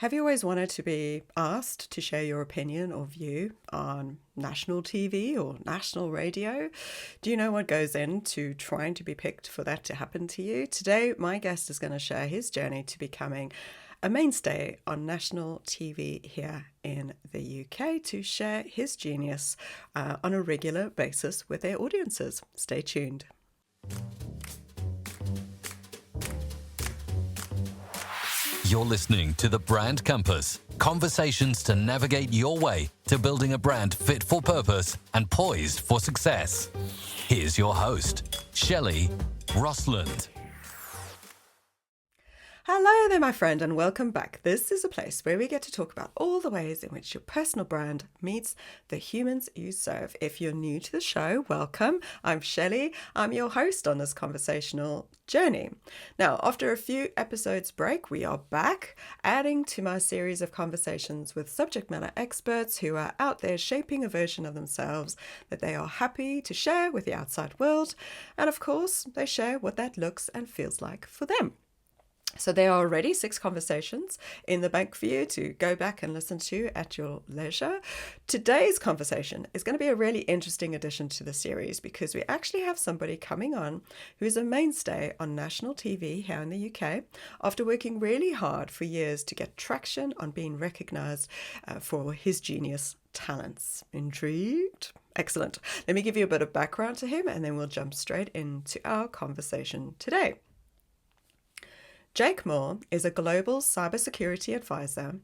Have you always wanted to be asked to share your opinion or view on national TV or national radio? Do you know what goes into trying to be picked for that to happen to you? Today, my guest is going to share his journey to becoming a mainstay on national TV here in the UK to share his genius on a regular basis with their audiences. Stay tuned. You're listening to The Brand Compass, conversations to navigate your way to building a brand fit for purpose and poised for success. Here's your host, 𝗘𝗣𝗜𝗦𝗢𝗏. Hello there, my friend, and welcome back. This is a place where we get to talk about all the ways in which your personal brand meets the humans you serve. If you're new to the show, welcome. I'm 𝗘𝗣𝗜𝗦. I'm your host on this conversational journey. Now, after a few episodes break, we are back, adding to my series of conversations with subject matter experts who are out there shaping a version of themselves that they are happy to share with the outside world. And of course, they share what that looks and feels like for them. So there are already 6 conversations in the bank for you to go back and listen to at your leisure. Today's conversation is going to be a really interesting addition to the series because we actually have somebody coming on who's a mainstay on national TV here in the UK after working really hard for years to get traction on being recognised for his genius talents. Intrigued? Excellent. Let me give you a bit of background to him and then we'll jump straight into our conversation today. 𝗘𝗣𝗜𝗦 is a global cybersecurity advisor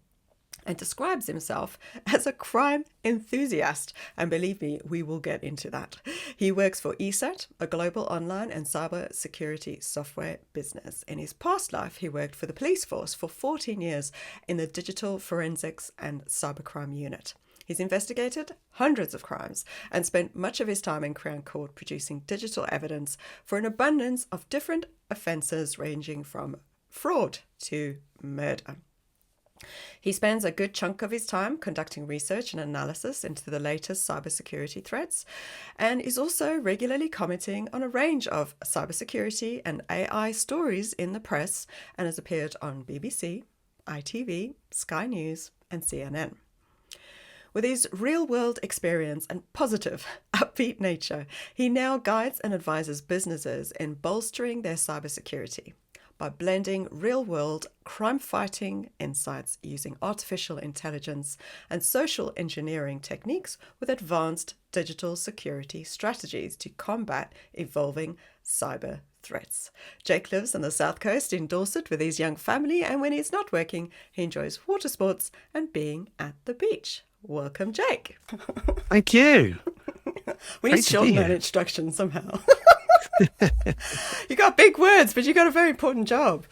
and describes himself as a crime enthusiast. And believe me, we will get into that. He works for ESET, a global online and cybersecurity software business. In his past life, he worked for the police force for 14 years in the digital forensics and cybercrime unit. He's investigated hundreds of crimes and spent much of his time in Crown Court producing digital evidence for an abundance of different offences ranging from fraud to murder. He spends a good chunk of his time conducting research and analysis into the latest cybersecurity threats and is also regularly commenting on a range of cybersecurity and AI stories in the press and has appeared on BBC, ITV, Sky News and CNN. With his real-world experience and positive, upbeat nature, he now guides and advises businesses in bolstering their cybersecurity by blending real-world crime-fighting insights using artificial intelligence and social engineering techniques with advanced digital security strategies to combat evolving cyber threats. Jake lives on the south coast in Dorset with his young family, and when he's not working, he enjoys water sports and being at the beach. Welcome, Jake. Thank you. We need to shorten that introduction somehow. You got big words, but you got a very important job.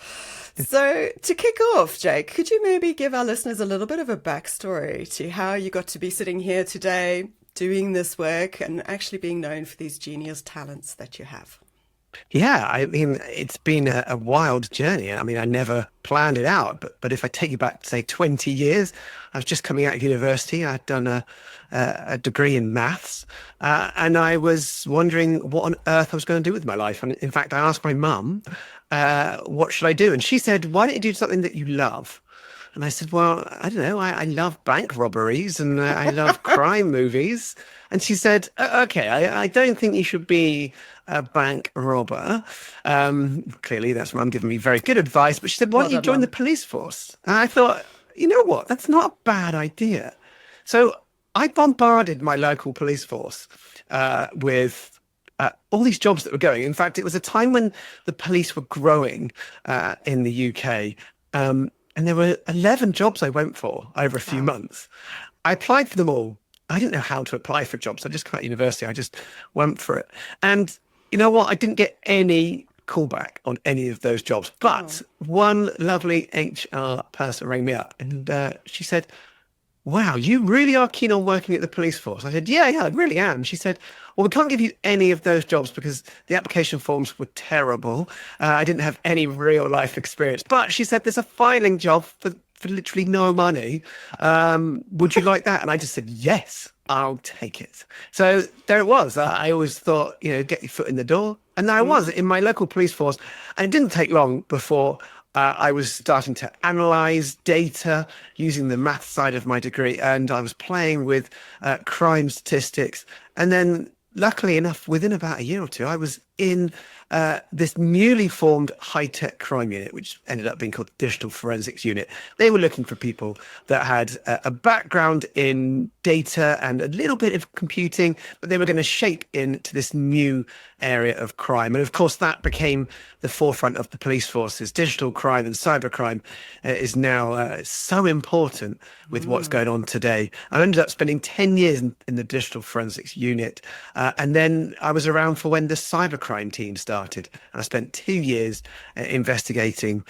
So to kick off, Jake, could you maybe give our listeners a little bit of a backstory to how you got to be sitting here today doing this work and actually being known for these genius talents that you have? Yeah, I mean, it's been a wild journey. I mean, I never planned it out, but if I take you back, say, 20 years, I was just coming out of university. I'd done a degree in maths, and I was wondering what on earth I was going to do with my life. And in fact, I asked my mum, what should I do? And she said, why don't you do something that you love? And I said, well, I don't know. I love bank robberies and I love crime movies. And she said, okay, I don't think you should be a bank robber. Clearly, that's Mum giving me very good advice. But she said, why don't you join the police force? And I thought, you know what? That's not a bad idea. So I bombarded my local police force with all these jobs that were going. In fact, it was a time when the police were growing in the UK. And there were 11 jobs I went for over a few months. I applied for them all. I didn't know how to apply for jobs. I just come out of university. I just went for it. And you know what? I didn't get any callback on any of those jobs. But one lovely HR person rang me up and she said, wow, you really are keen on working at the police force? I said, yeah, I really am. She said, well, we can't give you any of those jobs because the application forms were terrible. I didn't have any real life experience. But she said, there's a filing job for literally no money. Would you like that? And I just said, yes, I'll take it. So there it was. I always thought, get your foot in the door. And there I was in my local police force. And it didn't take long before I was starting to analyze data using the math side of my degree, and I was playing with crime statistics. And then, luckily enough, within about a year or two, I was in this newly formed high-tech crime unit, which ended up being called Digital Forensics Unit. They were looking for people that had a background in data and a little bit of computing, but they were going to shape into this new area of crime. And of course, that became the forefront of the police forces. Digital crime and cybercrime is now so important with what's going on today. I ended up spending 10 years in the Digital Forensics Unit. And then I was around for when the cybercrime team started. And I spent 2 years investigating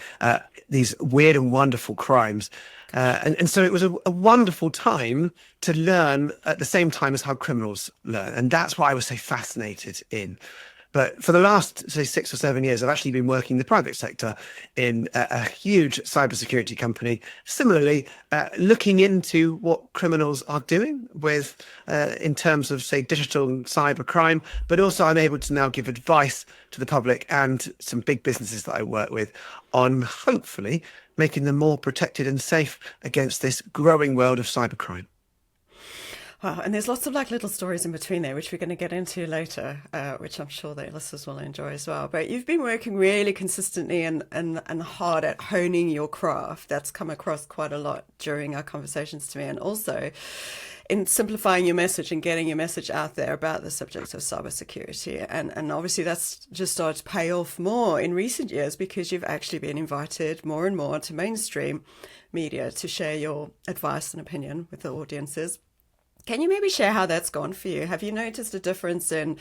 these weird and wonderful crimes. And so it was a wonderful time to learn at the same time as how criminals learn. And that's what I was so fascinated in. But for the last, say, 6 or 7 years, I've actually been working in the private sector in a huge cybersecurity company, similarly looking into what criminals are doing with, in terms of, say, digital and cyber crime. But also I'm able to now give advice to the public and some big businesses that I work with on hopefully making them more protected and safe against this growing world of cybercrime. Wow, and there's lots of like little stories in between there, which we're going to get into later, which I'm sure the listeners will enjoy as well. But you've been working really consistently and hard at honing your craft. That's come across quite a lot during our conversations to me, and also in simplifying your message and getting your message out there about the subject of cybersecurity. And obviously that's just started to pay off more in recent years because you've actually been invited more and more to mainstream media to share your advice and opinion with the audiences. Can you maybe share how that's gone for you? Have you noticed a difference in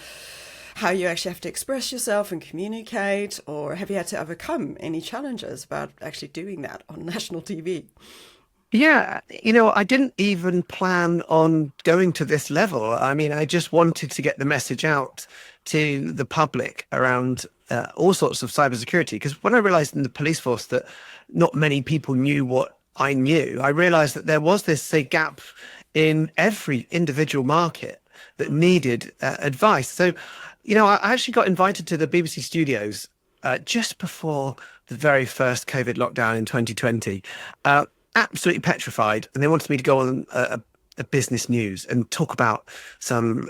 how you actually have to express yourself and communicate, or have you had to overcome any challenges about actually doing that on national TV? Yeah, I didn't even plan on going to this level. I mean, I just wanted to get the message out to the public around all sorts of cybersecurity. Because when I realized in the police force that not many people knew what I knew, I realized that there was this, say, gap in every individual market that needed advice. So, I actually got invited to the BBC studios just before the very first COVID lockdown in 2020, absolutely petrified. And they wanted me to go on a business news and talk about some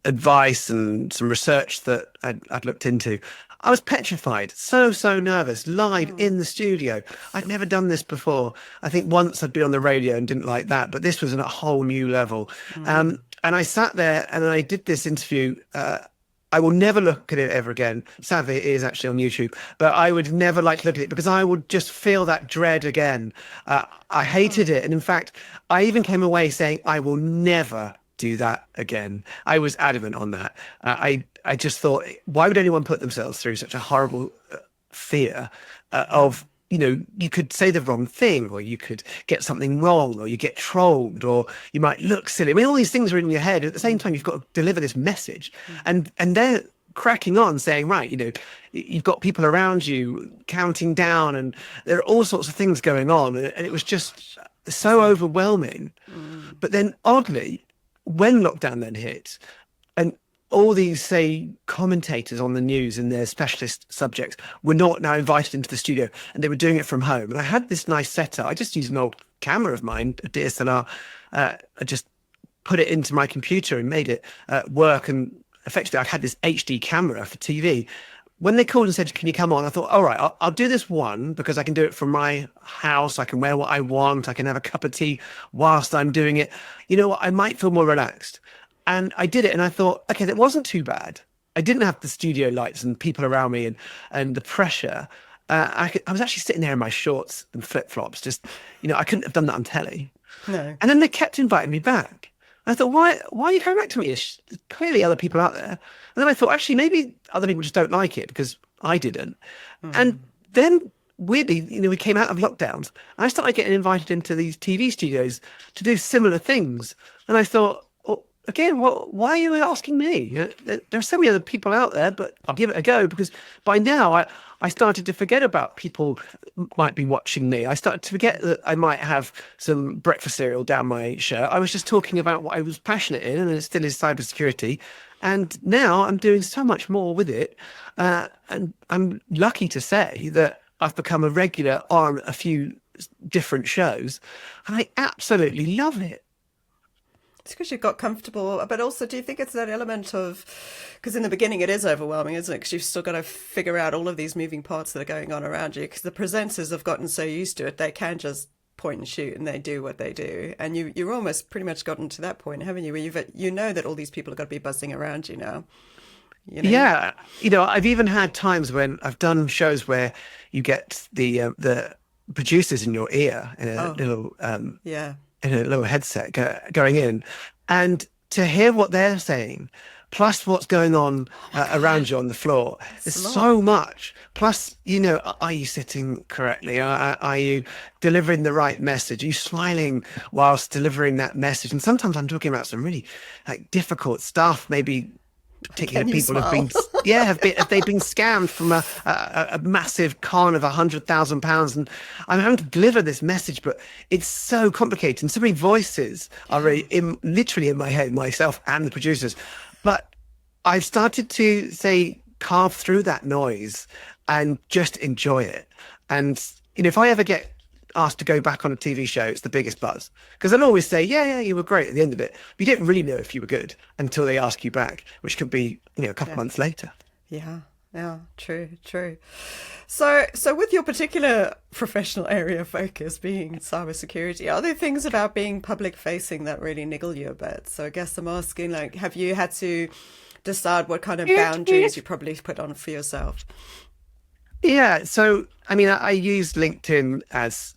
advice and some research that I'd looked into. I was petrified, so nervous, live in the studio. I'd never done this before. I think once I'd been on the radio and didn't like that, but this was at a whole new level. And I sat there and I did this interview. I will never look at it ever again. Sadly, it is actually on YouTube, but I would never like to look at it because I would just feel that dread again. I hated it. And in fact, I even came away saying, I will never do that again. I was adamant on that. I just thought, why would anyone put themselves through such a horrible fear of, you could say the wrong thing, or you could get something wrong, or you get trolled, or you might look silly. I mean, all these things are in your head. At the same time, you've got to deliver this message. And they're cracking on saying, right, you've got people around you counting down, and there are all sorts of things going on. And it was just so overwhelming. But then oddly, when lockdown then hit, and all these, say, commentators on the news and their specialist subjects were not now invited into the studio, and they were doing it from home. And I had this nice setup. I just used an old camera of mine, a DSLR. I just put it into my computer and made it work. And effectively, I had this HD camera for TV. When they called and said, can you come on? I thought, all right, I'll do this one because I can do it from my house. I can wear what I want. I can have a cup of tea whilst I'm doing it. You know what? I might feel more relaxed. And I did it, and I thought, okay, that wasn't too bad. I didn't have the studio lights and people around me and the pressure. I was actually sitting there in my shorts and flip-flops. Just, I couldn't have done that on telly. No. And then they kept inviting me back. I thought, why are you coming back to me? There's clearly other people out there. And then I thought, actually, maybe other people just don't like it because I didn't. And then weirdly, we came out of lockdowns. And I started getting invited into these TV studios to do similar things. And I thought, again, why are you asking me? There are so many other people out there, but I'll give it a go, because by now I started to forget about people might be watching me. I started to forget that I might have some breakfast cereal down my shirt. I was just talking about what I was passionate in, and it still is cybersecurity. And now I'm doing so much more with it. And I'm lucky to say that I've become a regular on a few different shows, and I absolutely love it. It's because you got comfortable, but also, do you think it's that element of, because in the beginning it is overwhelming, isn't it? Because you've still got to figure out all of these moving parts that are going on around you. Because the presenters have gotten so used to it, they can just point and shoot, and they do what they do. And you're almost pretty much gotten to that point, haven't you? Where you know that all these people have got to be buzzing around you now. You know? Yeah, I've even had times when I've done shows where you get the producers in your ear in a little Yeah. in a little headset going in, and to hear what they're saying, plus what's going on around you on the floor, there's so much. Plus, are you sitting correctly? Are you delivering the right message? Are you smiling whilst delivering that message? And sometimes I'm talking about some really difficult stuff, maybe. Particular people have been scammed from a massive con of £100,000, and I'm having to deliver this message, but it's so complicated, and so many voices are literally in my head, myself and the producers. But I've started to carve through that noise and just enjoy it. And if I ever get asked to go back on a TV show, it's the biggest buzz, because they'll always say, yeah, you were great at the end of it. But you don't really know if you were good until they ask you back, which could be, a couple months later. Yeah, true. So with your particular professional area of focus being cybersecurity, are there things about being public facing that really niggle you a bit? So I guess I'm asking, have you had to decide what kind of boundaries you probably put on for yourself? Yeah, so I use LinkedIn as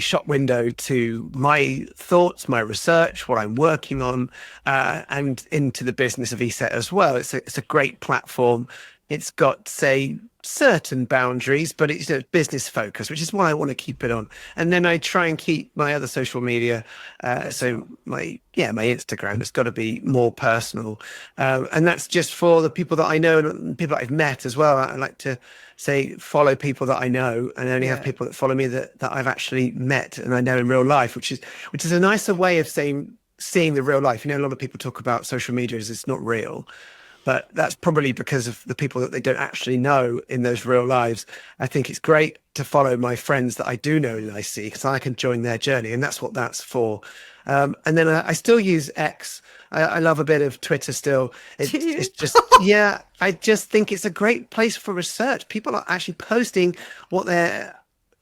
shop window to my thoughts, my research, what I'm working on, and into the business of ESET as well. It's a great platform. It's got certain boundaries, but it's a business focus, which is why I want to keep it on. And then I try and keep my other social media. So my Instagram has got to be more personal. And that's just for the people that I know and people that I've met as well. I like to follow people that I know, and only have people that follow me that I've actually met and I know in real life, which is a nicer way of seeing the real life. A lot of people talk about social media as it's not real. But that's probably because of the people that they don't actually know in those real lives. I think it's great to follow my friends that I do know and I see, because I can join their journey, and that's what that's for. And then I still use X. I love a bit of Twitter still. It's just, I just think it's a great place for research. People are actually posting what they're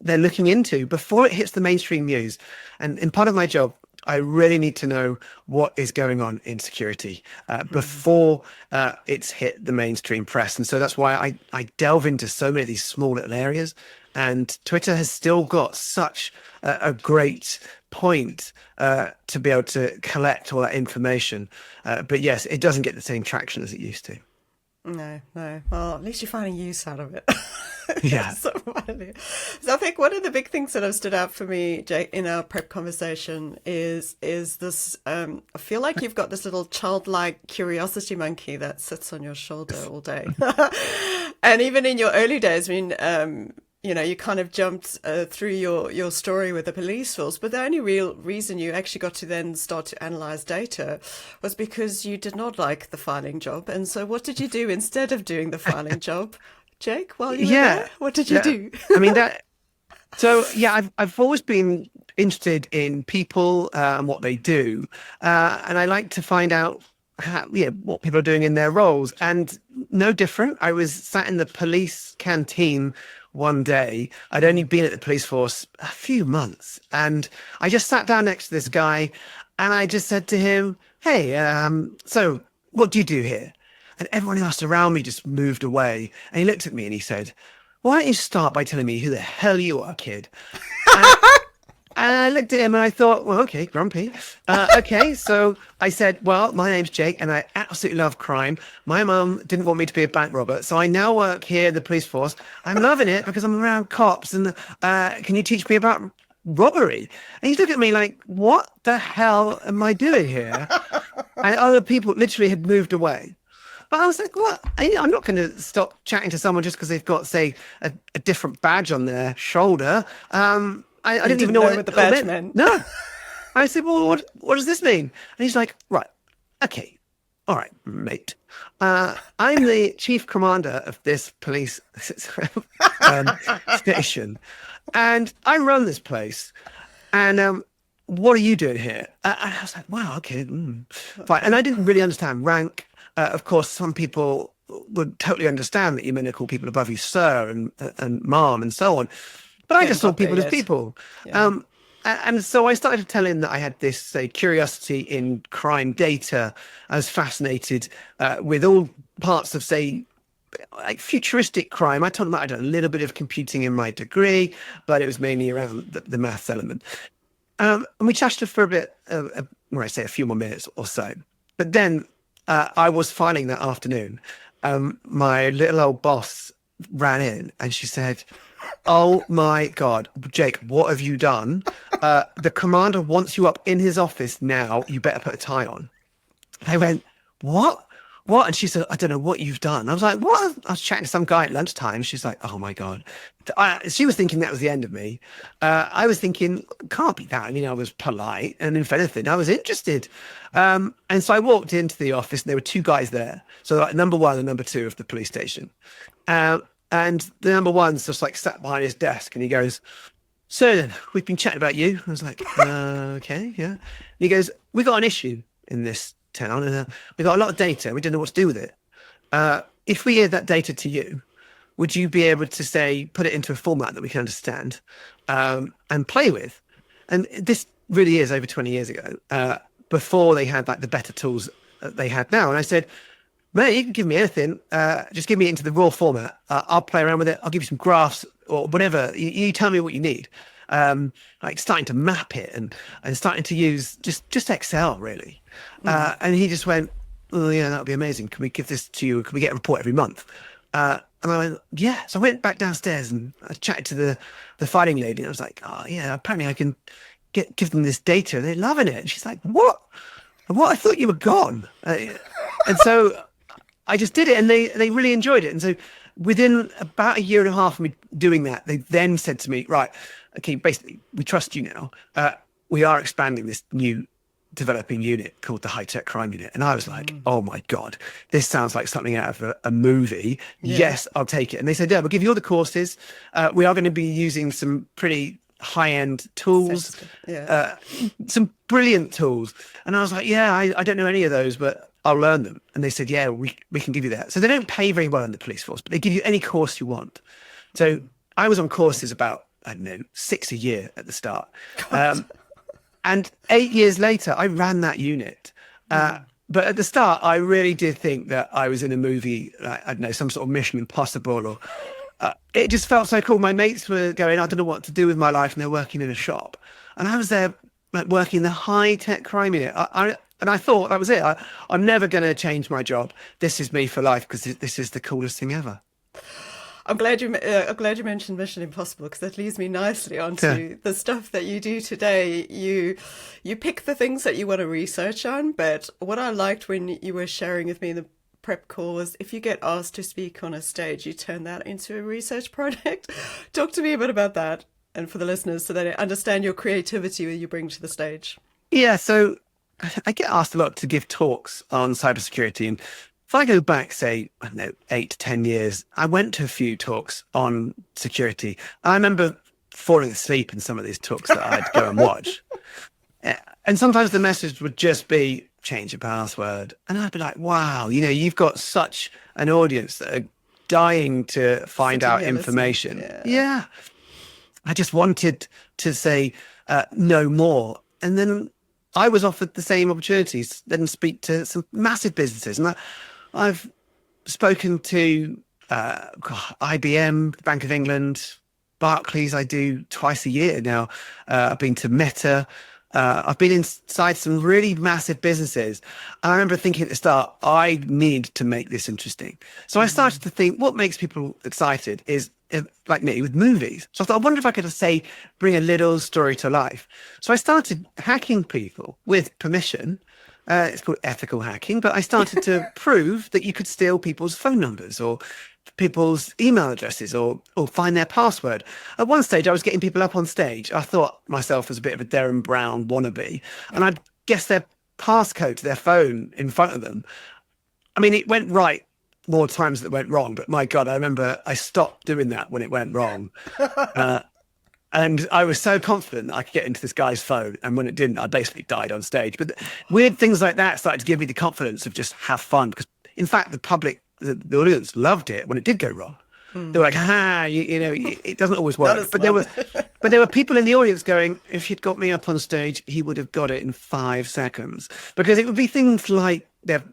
looking into before it hits the mainstream news. And in part of my job, I really need to know what is going on in security before it's hit the mainstream press. And so that's why I delve into so many of these small little areas. And Twitter has still got such a great point to be able to collect all that information. But yes, it doesn't get the same traction as it used to. No. Well, at least you're finding use out of it. Yeah. So I think one of the big things that have stood out for me, Jake, in our prep conversation is this. I feel like you've got this little childlike curiosity monkey that sits on your shoulder all day. And even in your early days, you kind of jumped through your story with the police force, but the only real reason you actually got to then start to analyze data was because you did not like the filing job. And so what did you do instead of doing the filing job, Jake, while you were there? What did you do? I've always been interested in people and what they do. And I like to find out what people are doing in their roles. And no different. I was sat in the police canteen one day. I'd only been at the police force a few months, and I just sat down next to this guy, and I just said to him, "Hey, so what do you do here?" And everyone else around me just moved away. And he looked at me and he said, "Why don't you start by telling me who the hell you are, kid?" And I looked at him and I thought, well, okay, grumpy. Okay, so I said, well, my name's Jake and I absolutely love crime. My mum didn't want me to be a bank robber, so I now work here at the police force. I'm loving it because I'm around cops, and can you teach me about robbery? And he looked at me like, what the hell am I doing here? And other people literally had moved away. But I was like, what? I'm not going to stop chatting to someone just because they've got, say, a different badge on their shoulder. I didn't even know what the badge meant. No. I said, well, what does this mean? And he's like, right, okay, all right, mate. I'm the chief commander of this police station, and I run this place. And what are you doing here? And I was like, wow, okay, fine. And I didn't really understand rank. Of course, some people would totally understand that you're meant to call people above you sir and ma'am and so on. But I just saw people as people. Yeah. And so I started to tell him that I had this, say, curiosity in crime data. I was fascinated with all parts of, say, like futuristic crime. I told him that I'd done a little bit of computing in my degree, but it was mainly around the maths element. And we chatted for a bit, when I say a few more minutes or so. But then I was filing that afternoon. My little old boss ran in and she said, "Oh my God, Jake, what have you done? The commander wants you up in his office now. You better put a tie on." I went, "What? What?" And she said, "I don't know what you've done." I was like, "What?" I was chatting to some guy at lunchtime. She's like, "Oh my God." She was thinking that was the end of me. I was thinking, can't be that. I mean, I was polite. And if anything, I was interested. And so I walked into the office and there were two guys there. So like number one and number two of the police station. And the number one's just like sat behind his desk and he goes, "So then, we've been chatting about you." I was like, okay, yeah. And he goes, "We got an issue in this town and we got a lot of data. We don't know what to do with it. If we give that data to you, would you be able to say, put it into a format that we can understand and play with?" And this really is over 20 years ago, before they had like the better tools that they had now. And I said, "Mate, you can give me anything. Just give me it into the raw format. I'll play around with it. I'll give you some graphs or whatever. You tell me what you need." Like starting to map it and starting to use just Excel really. And he just went, "Oh yeah, that would be amazing. Can we give this to you? Can we get a report every month?" And I went, "Yeah." So I went back downstairs and I chatted to the filing lady. And I was like, "Oh yeah, apparently I can give them this data. They're loving it." And she's like, "What? What? I thought you were gone." And so I just did it and they really enjoyed it. And so within about a year and a half of me doing that, they then said to me, "Right, okay, basically, we trust you now. We are expanding this new developing unit called the High-Tech Crime Unit." And I was like, "Oh my God, this sounds like something out of a movie. Yeah. Yes, I'll take it." And they said, "Yeah, we'll give you all the courses. We are going to be using some pretty high-end tools, some brilliant tools." And I was like, "Yeah, I don't know any of those, but I'll learn them." And they said, "Yeah, we can give you that." So they don't pay very well in the police force, but they give you any course you want. So I was on courses about, I don't know, 6 a year at the start. And 8 years later, I ran that unit. But at the start, I really did think that I was in a movie, I don't know, some sort of Mission Impossible, or it just felt so cool. My mates were going, "I don't know what to do with my life," and they're working in a shop. And I was there like, working in the High-Tech Crime Unit. And I thought that was it. I'm never going to change my job. This is me for life because this is the coolest thing ever. I'm glad you mentioned Mission Impossible, because that leads me nicely onto the stuff that you do today. You pick the things that you want to research on, but what I liked when you were sharing with me in the prep call was if you get asked to speak on a stage, you turn that into a research project. Talk to me a bit about that, and for the listeners, so that they understand your creativity that you bring to the stage. Yeah, so I get asked a lot to give talks on cybersecurity, and if I go back, say, I don't know, 8 to 10 years, I went to a few talks on security. I remember falling asleep in some of these talks that I'd go and watch. And sometimes the message would just be, "Change your password." And I'd be like, wow, you've got such an audience that are dying to find out information. Yeah. I just wanted to say, no more. And then I was offered the same opportunities, then speak to some massive businesses. And I've spoken to IBM, Bank of England, Barclays. I do twice a year now. I've been to Meta. I've been inside some really massive businesses. And I remember thinking at the start, I need to make this interesting. So I started to think, what makes people excited is, like me, with movies. So I thought, I wonder if I could bring a little story to life. So I started hacking people with permission. It's called ethical hacking, but I started to prove that you could steal people's phone numbers or people's email addresses or find their password. At one stage, I was getting people up on stage. I thought myself as a bit of a Derren Brown wannabe, and I'd guess their passcode to their phone in front of them. I mean, it went right more times than it went wrong, but my God, I remember I stopped doing that when it went wrong. And I was so confident that I could get into this guy's phone. And when it didn't, I basically died on stage. But weird things like that started to give me the confidence of just have fun. Because, in fact, the public, the audience loved it when it did go wrong. They were like, you know, it doesn't always work. But there were people in the audience going, if you'd got me up on stage, he would have got it in 5 seconds. Because it would be things like their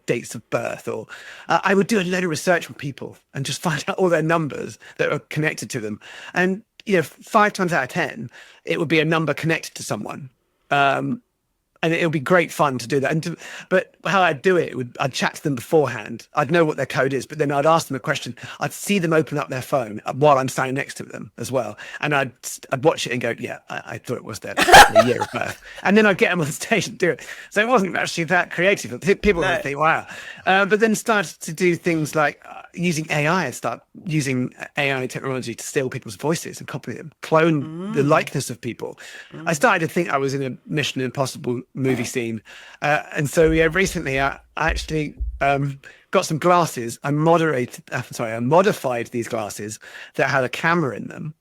dates of birth, or I would do a load of research on people and just find out all their numbers that are connected to them. And, you know, 5 times out of 10, it would be a number connected to someone. And it would be great fun to do that. But how I'd do it, I'd chat to them beforehand. I'd know what their code is, but then I'd ask them a question. I'd see them open up their phone while I'm standing next to them as well. And I'd watch it and go, yeah, I thought it was their year of birth. And then I'd get them on stage and do it. So it wasn't actually that creative. People would think, wow. But then started to do things like using AI. I'd start using AI technology to steal people's voices and copy them, clone the likeness of people. I started to think I was in a Mission Impossible movie scene. And so, yeah, recently I actually got some glasses. I modified these glasses that had a camera in them.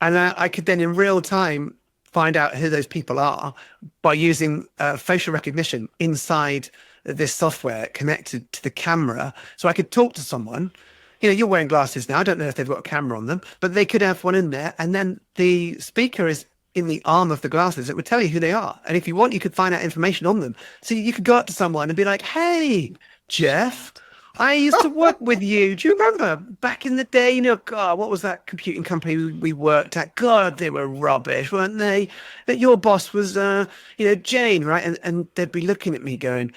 And I could then in real time find out who those people are by using facial recognition inside this software connected to the camera. So I could talk to someone. You know, you're wearing glasses now. I don't know if they've got a camera on them, but they could have one in there. And then the speaker is in the arm of the glasses. It would tell you who they are. And if you want, you could find out information on them. So you could go up to someone and be like, hey, Jeff, I used to work with you. Do you remember back in the day, you know, God, what was that computing company we worked at? God, they were rubbish, weren't they? That your boss was, you know, Jane, right? And they'd be looking at me going,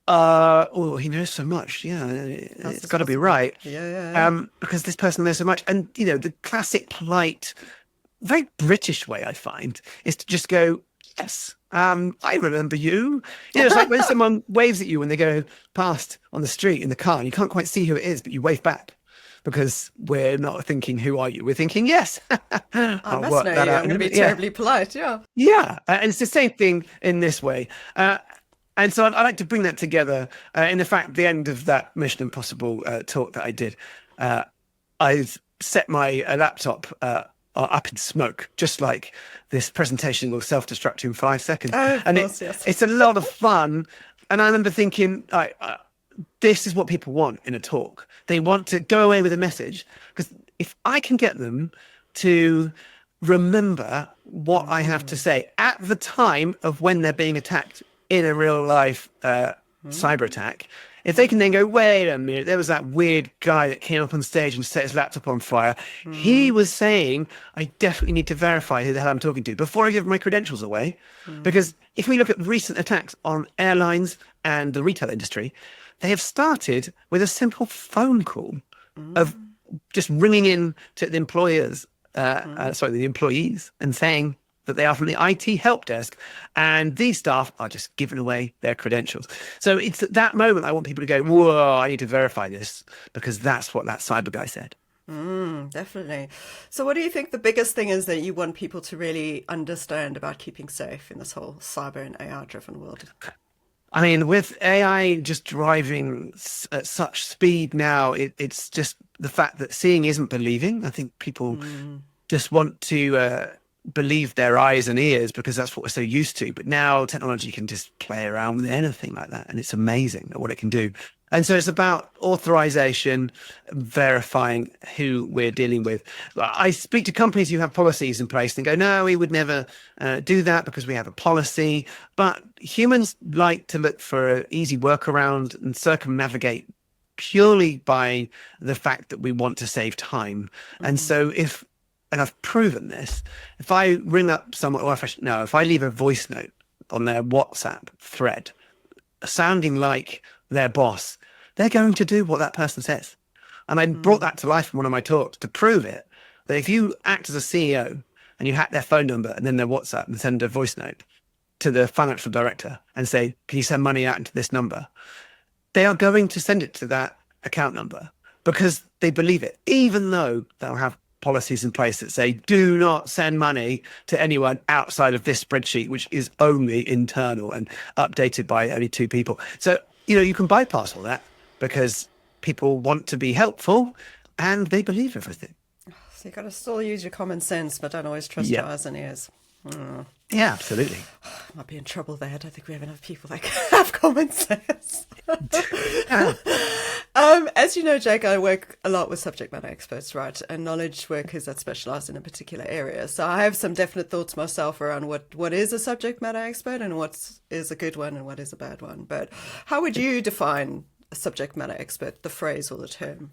oh, he knows so much. Yeah, it's got to be right. Yeah. Because this person knows so much. And, you know, the classic polite, very British way I find is to just go, yes, I remember you. You know, it's like when someone waves at you when they go past on the street in the car and you can't quite see who it is, but you wave back because we're not thinking, who are you? We're thinking, yes. I must know you. I'm going to be terribly polite. Yeah. Yeah. And it's the same thing in this way. And so I like to bring that together. In fact, the end of that Mission Impossible talk that I did, I set my laptop up in smoke, just like this presentation will self-destruct in 5 seconds. Oh, and course, yes. It's a lot of fun. And I remember thinking, this is what people want in a talk. They want to go away with a message. Because if I can get them to remember what I have to say at the time of when they're being attacked in a real life cyber attack, if they can then go, wait a minute, there was that weird guy that came up on stage and set his laptop on fire. He was saying, I definitely need to verify who the hell I'm talking to before I give my credentials away. Because if we look at recent attacks on airlines and the retail industry, they have started with a simple phone call of just ringing in to the employers, the employees, and saying that they are from the IT help desk, and these staff are just giving away their credentials. So it's at that moment I want people to go, whoa, I need to verify this, because that's what that cyber guy said. Definitely. So what do you think the biggest thing is that you want people to really understand about keeping safe in this whole cyber and AI-driven world? I mean, with AI just driving at such speed now, it's just the fact that seeing isn't believing. I think people just want to believe their eyes and ears because that's what we're so used to. But now technology can just play around with anything like that, and it's amazing at what it can do. And so it's about authorization, verifying who we're dealing with. I speak to companies who have policies in place and go, no, we would never do that because we have a policy. But humans like to look for an easy workaround and circumnavigate purely by the fact that we want to save time. And so and I've proven this, if I ring up someone, or if I leave a voice note on their WhatsApp thread, sounding like their boss, they're going to do what that person says. And I brought that to life in one of my talks to prove it, that if you act as a CEO and you hack their phone number and then their WhatsApp and send a voice note to the financial director and say, can you send money out into this number? They are going to send it to that account number because they believe it, even though they'll have policies in place that say, do not send money to anyone outside of this spreadsheet, which is only internal and updated by only 2 people. So, you know, you can bypass all that because people want to be helpful and they believe everything. So you've got to still use your common sense, but don't always trust your eyes and ears. Yeah, absolutely. Might be in trouble there. I don't think we have enough people that have common sense. As you know, Jake, I work a lot with subject matter experts, right? And knowledge workers that specialize in a particular area. So I have some definite thoughts myself around what is a subject matter expert and what is a good one and what is a bad one. But how would you define a subject matter expert, the phrase or the term?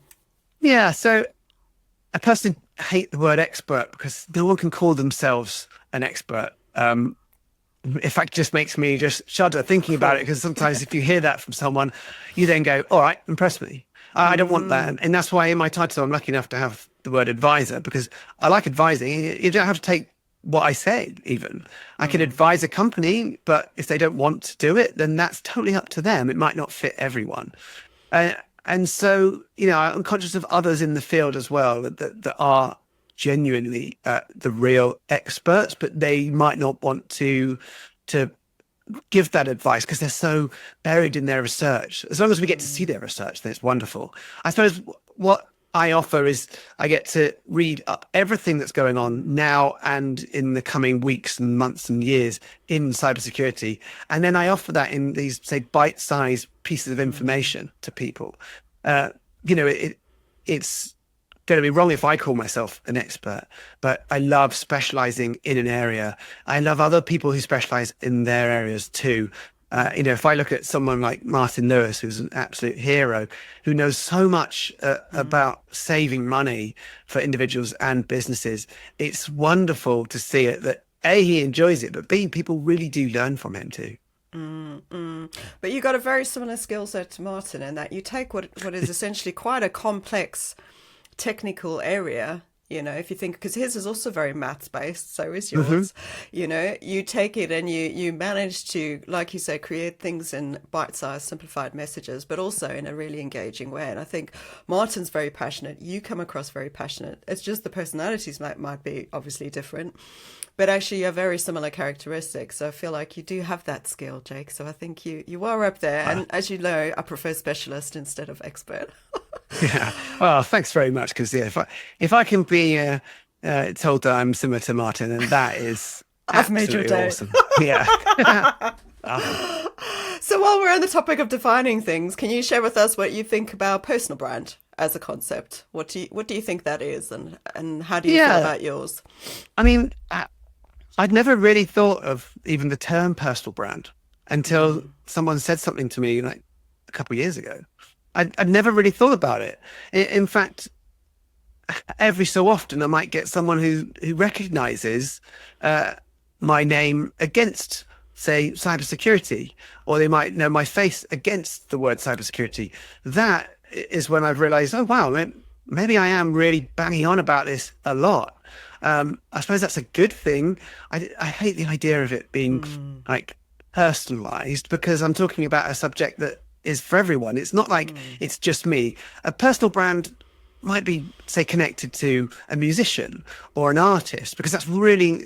Yeah, so I personally hate the word expert because no one can call themselves an expert. In fact, it just makes me just shudder thinking about it, because sometimes if you hear that from someone, you then go, all right, impress me. I don't want that. And that's why in my title, I'm lucky enough to have the word advisor, because I like advising. You don't have to take what I say even. I can advise a company, but if they don't want to do it, then that's totally up to them. It might not fit everyone. And so, I'm conscious of others in the field as well that are genuinely the real experts, but they might not want to give that advice because they're so buried in their research. As long as we get to see their research, then it's wonderful. I suppose what I offer is I get to read up everything that's going on now and in the coming weeks and months and years in cybersecurity. And then I offer that in these, say, bite-sized pieces of information to people. It's going to be wrong if I call myself an expert, but I love specializing in an area. I love other people who specialize in their areas too. If I look at someone like Martin Lewis, who's an absolute hero, who knows so much about saving money for individuals and businesses, it's wonderful to see it that A, he enjoys it, but B, people really do learn from him too. But you got a very similar skill set to Martin in that you take what is essentially quite a complex technical area, if you think, because his is also very maths based, so is yours. You take it and you manage to, like you say, create things in bite-sized simplified messages, but also in a really engaging way. And I think Martin's very passionate, you come across very passionate. It's just the personalities might be obviously different, but actually you have very similar characteristics. So I feel like you do have that skill, Jake. So I think you are up there. And as you know, I prefer specialist instead of expert. Yeah. Well, thanks very much. Because if I can be told that I'm similar to Martin, then that is I've made your day. Awesome. Yeah. So while we're on the topic of defining things, can you share with us what you think about personal brand as a concept? What do you think that is, and how do you feel about yours? I mean, I'd never really thought of even the term personal brand until someone said something to me like a couple of years ago. I'd never really thought about it. In fact, every so often I might get someone who recognizes my name against, say, cybersecurity, or they might know my face against the word cybersecurity. That is when I've realized, oh, wow, maybe I am really banging on about this a lot. I suppose that's a good thing. I hate the idea of it being like personalized, because I'm talking about a subject that is for everyone. It's not like it's just me. A personal brand might be, say, connected to a musician or an artist, because that's really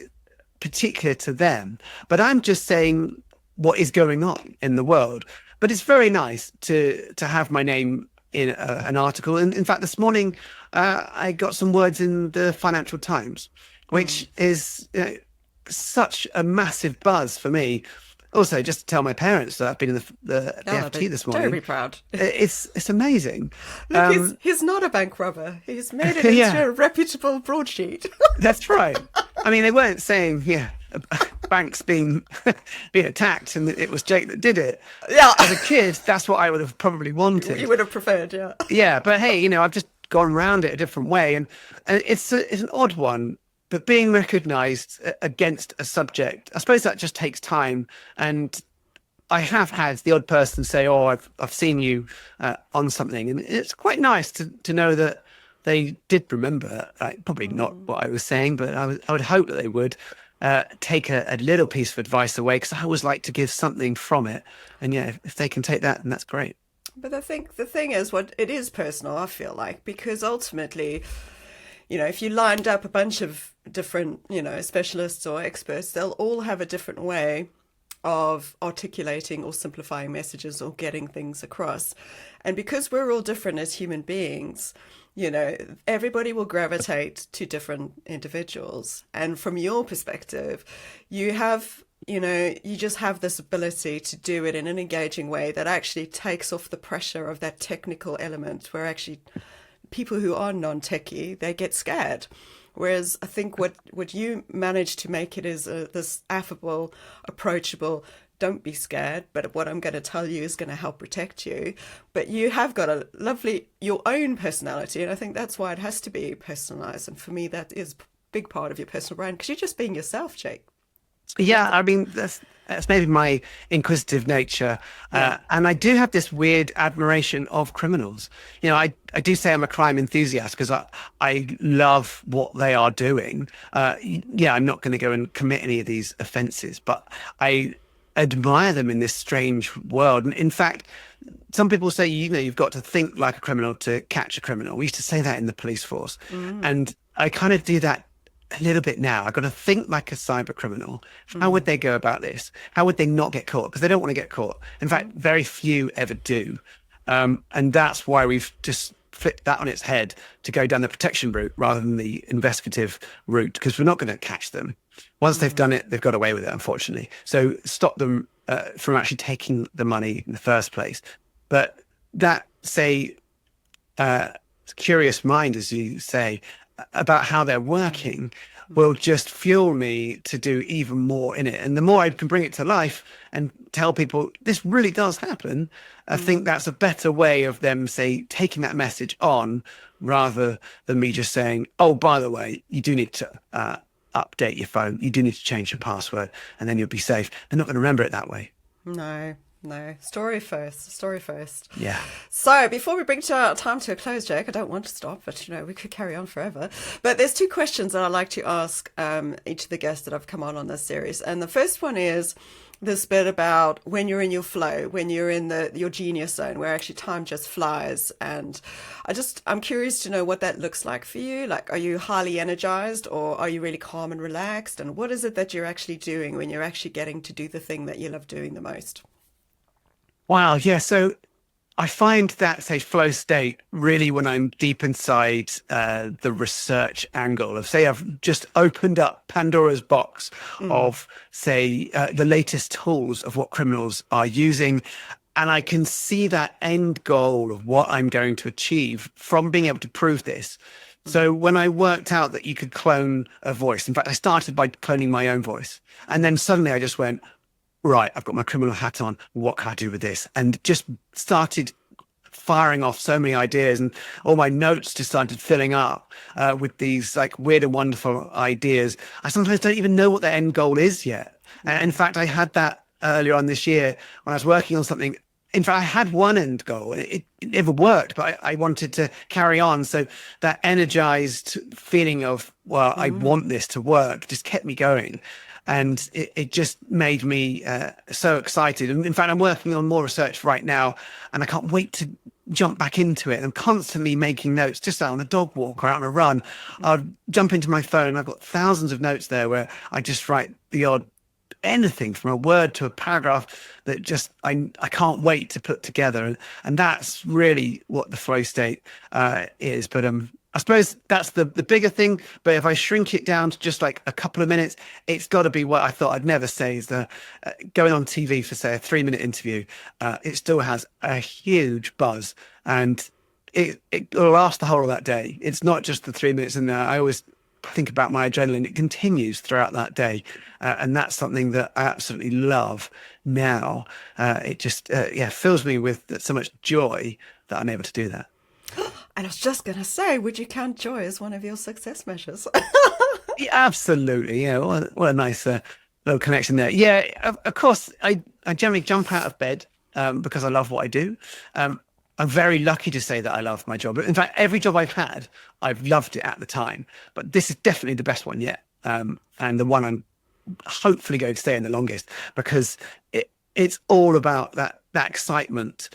particular to them. But I'm just saying what is going on in the world. But it's very nice to have my name in an article. And in fact, this morning, I got some words in the Financial Times, which is such a massive buzz for me. Also, just to tell my parents that I've been in the FT this morning. Very proud. It's amazing. Look, he's not a bank robber. He's made it into a reputable broadsheet. That's right. I mean, they weren't saying, banks being attacked and it was Jake that did it. Yeah. As a kid, that's what I would have probably wanted. You would have preferred, yeah. Yeah, but hey, I've just gone around it a different way, and it's an odd one. But being recognised against a subject, I suppose that just takes time. And I have had the odd person say, "Oh, I've seen you on something," and it's quite nice to know that they did remember. Probably not what I was saying, but I would hope that they would take a little piece of advice away, because I always like to give something from it. And if they can take that, then that's great. But I think the thing is, it is personal, I feel like, because ultimately, if you lined up a bunch of different, specialists or experts, they'll all have a different way of articulating or simplifying messages or getting things across. And because we're all different as human beings, you know, everybody will gravitate to different individuals. And from your perspective, you have, you know, you just have this ability to do it in an engaging way that actually takes off the pressure of that technical element, where actually people who are non-techie, they get scared. Whereas I think what you managed to make it is this affable, approachable, don't be scared, but what I'm going to tell you is going to help protect you. But you have got a lovely, your own personality. And I think that's why it has to be personalized. And for me, that is a big part of your personal brand, because you're just being yourself, Jake. Yeah, I mean, that's maybe my inquisitive nature. And I do have this weird admiration of criminals. You know, I do say I'm a crime enthusiast because I love what they are doing. Yeah, I'm not going to go and commit any of these offenses, but I admire them in this strange world. And in fact, some people say, you know, you've got to think like a criminal to catch a criminal. We used to say that in the police force. And I kind of do that a little bit now. I've got to think like a cyber criminal. How would they go about this? How would they not get caught? Because they don't want to get caught. In fact, very few ever do. And that's why we've just flipped that on its head to go down the protection route rather than the investigative route, because we're not going to catch them. Once they've done it, they've got away with it, unfortunately. So stop them from actually taking the money in the first place. But that, say, curious mind, as you say, about how they're working will just fuel me to do even more in it. And the more I can bring it to life and tell people this really does happen, I think that's a better way of them, say, taking that message on, rather than me just saying, oh, by the way, you do need to update your phone. You do need to change your password, and then you'll be safe. They're not going to remember it that way. No, story first. Yeah. So before we bring our time to a close, Jake, I don't want to stop, but, you know, we could carry on forever. But there's two questions that I'd like to ask each of the guests that have come on this series. And the first one is this bit about when you're in your flow, when you're in your genius zone, where actually time just flies. And I'm curious to know what that looks like for you. Like, are you highly energized, or are you really calm and relaxed? And what is it that you're actually doing when you're actually getting to do the thing that you love doing the most? Wow. Yeah. So I find that, say, flow state really when I'm deep inside the research angle of, say, I've just opened up Pandora's box of, say, the latest tools of what criminals are using. And I can see that end goal of what I'm going to achieve from being able to prove this. So when I worked out that you could clone a voice, in fact, I started by cloning my own voice. And then suddenly I just went, right, I've got my criminal hat on. What can I do with this? And just started firing off so many ideas, and all my notes just started filling up with these like weird and wonderful ideas. I sometimes don't even know what the end goal is yet. In fact, I had that earlier on this year when I was working on something. In fact, I had one end goal. It never worked, but I wanted to carry on. So that energized feeling of, well, I want this to work just kept me going. And it just made me so excited. And in fact, I'm working on more research right now, and I can't wait to jump back into it. I'm constantly making notes, just out on a dog walk or out on a run. I'll jump into my phone. I've got thousands of notes there where I just write the odd anything from a word to a paragraph that just I can't wait to put together. And that's really what the flow state is. But I suppose that's the bigger thing. But if I shrink it down to just like a couple of minutes, it's got to be what I thought I'd never say is the going on TV for, say, a 3-minute interview. It still has a huge buzz, and it will last the whole of that day. It's not just the 3 minutes. And I always think about my adrenaline. It continues throughout that day. And that's something that I absolutely love now. It just fills me with so much joy that I'm able to do that. And I was just going to say, would you count joy as one of your success measures? Yeah, absolutely. Yeah. What a nice little connection there. Yeah. Of course, I generally jump out of bed because I love what I do. I'm very lucky to say that I love my job. In fact, every job I've had, I've loved it at the time. But this is definitely the best one yet. And the one I'm hopefully going to stay in the longest, because it's all about that excitement.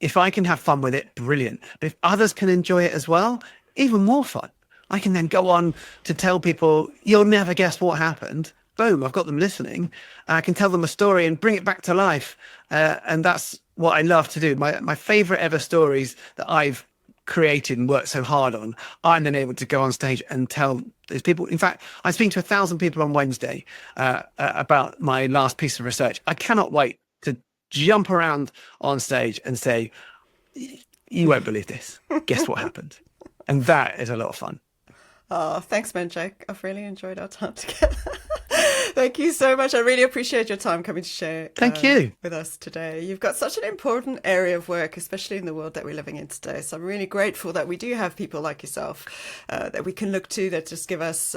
If I can have fun with it, brilliant. But if others can enjoy it as well, even more fun. I can then go on to tell people, you'll never guess what happened. boom, I've got them listening. I can tell them a story and bring it back to life. And that's what I love to do. My favorite ever stories that I've created and worked so hard on, I'm then able to go on stage and tell those people. In fact, I'm speaking to 1,000 people on Wednesday about my last piece of research. I cannot wait to jump around on stage and say, you won't believe this. Guess what happened? And that is a lot of fun. Oh, thanks, man, Jake. I've really enjoyed our time together. Thank you so much. I really appreciate your time coming to share Thank you. with us today. You've got such an important area of work, especially in the world that we're living in today. So I'm really grateful that we do have people like yourself that we can look to, that just give us,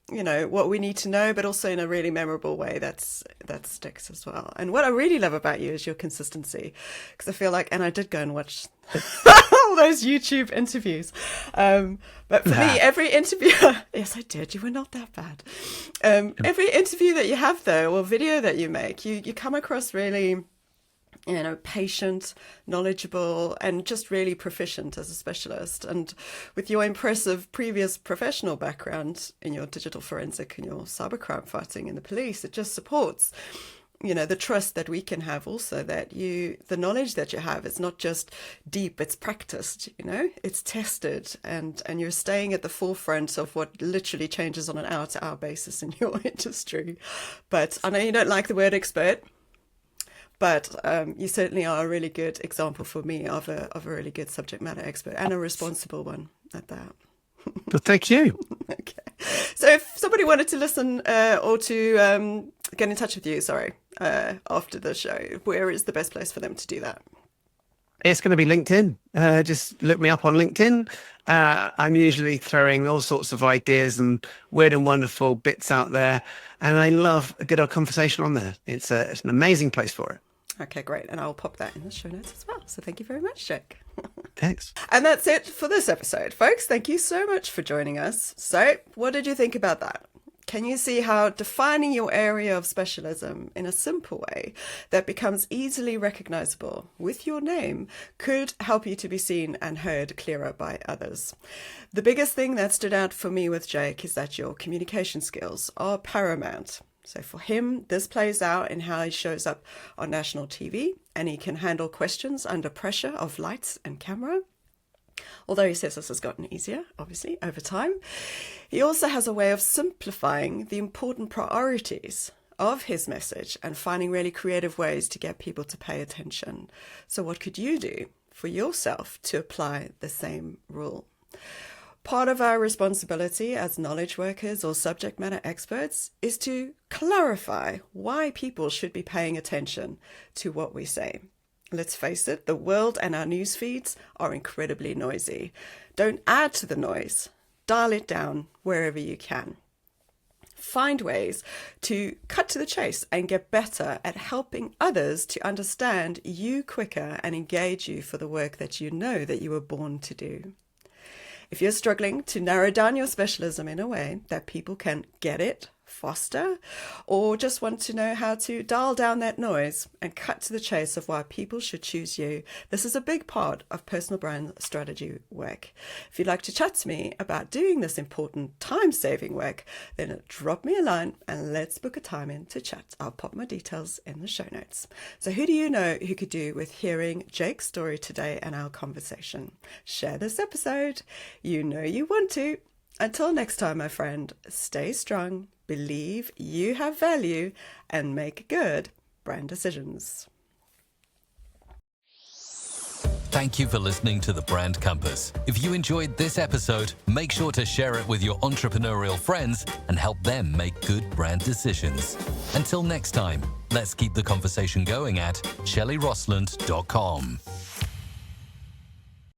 what we need to know, but also in a really memorable way that sticks as well. And what I really love about you is your consistency, because I feel like, and I did go and watch all those YouTube interviews. But for me, every interview, yes, I did. You were not that bad. Every interview that you have, though, or video that you make, you come across really, patient, knowledgeable, and just really proficient as a specialist. And with your impressive previous professional background in your digital forensic and your cybercrime fighting in the police, it just supports the trust that we can have also, that the knowledge that you have is not just deep, it's practiced, it's tested, and you're staying at the forefront of what literally changes on an hour-to-hour basis in your industry. But I know you don't like the word expert, but you certainly are a really good example for me of a really good subject matter expert, and a responsible one at that. Well, thank you. Okay. So if somebody wanted to listen or to get in touch with you, after the show, where is the best place for them to do that? It's going to be LinkedIn. Just look me up on LinkedIn. I'm usually throwing all sorts of ideas and weird and wonderful bits out there. And I love a good old conversation on there. It's an amazing place for it. Okay, great. And I'll pop that in the show notes as well. So thank you very much, Jake. Thanks. And that's it for this episode, folks. Thank you so much for joining us. So what did you think about that? Can you see how defining your area of specialism in a simple way that becomes easily recognizable with your name could help you to be seen and heard clearer by others? The biggest thing that stood out for me with Jake is that your communication skills are paramount. So for him, this plays out in how he shows up on national TV, and he can handle questions under pressure of lights and camera. Although he says this has gotten easier, obviously, over time. He also has a way of simplifying the important priorities of his message and finding really creative ways to get people to pay attention. So what could you do for yourself to apply the same rule? Part of our responsibility as knowledge workers or subject matter experts is to clarify why people should be paying attention to what we say. Let's face it, the world and our news feeds are incredibly noisy. Don't add to the noise. Dial it down wherever you can. Find ways to cut to the chase and get better at helping others to understand you quicker and engage you for the work that you know that you were born to do. If you're struggling to narrow down your specialism in a way that people can get it faster, or just want to know how to dial down that noise and cut to the chase of why people should choose you, this is a big part of personal brand strategy work. If you'd like to chat to me about doing this important time-saving work, then drop me a line and let's book a time in to chat. I'll pop my details in the show notes. So who do you know who could do with hearing Jake's story today and our conversation? Share this episode. You know you want to. Until next time, my friend, stay strong, believe you have value, and make good brand decisions. Thank you for listening to The Brand Compass. If you enjoyed this episode, make sure to share it with your entrepreneurial friends and help them make good brand decisions. Until next time, let's keep the conversation going at 𝗘𝗣𝗜𝗦𝗢𝗓.com.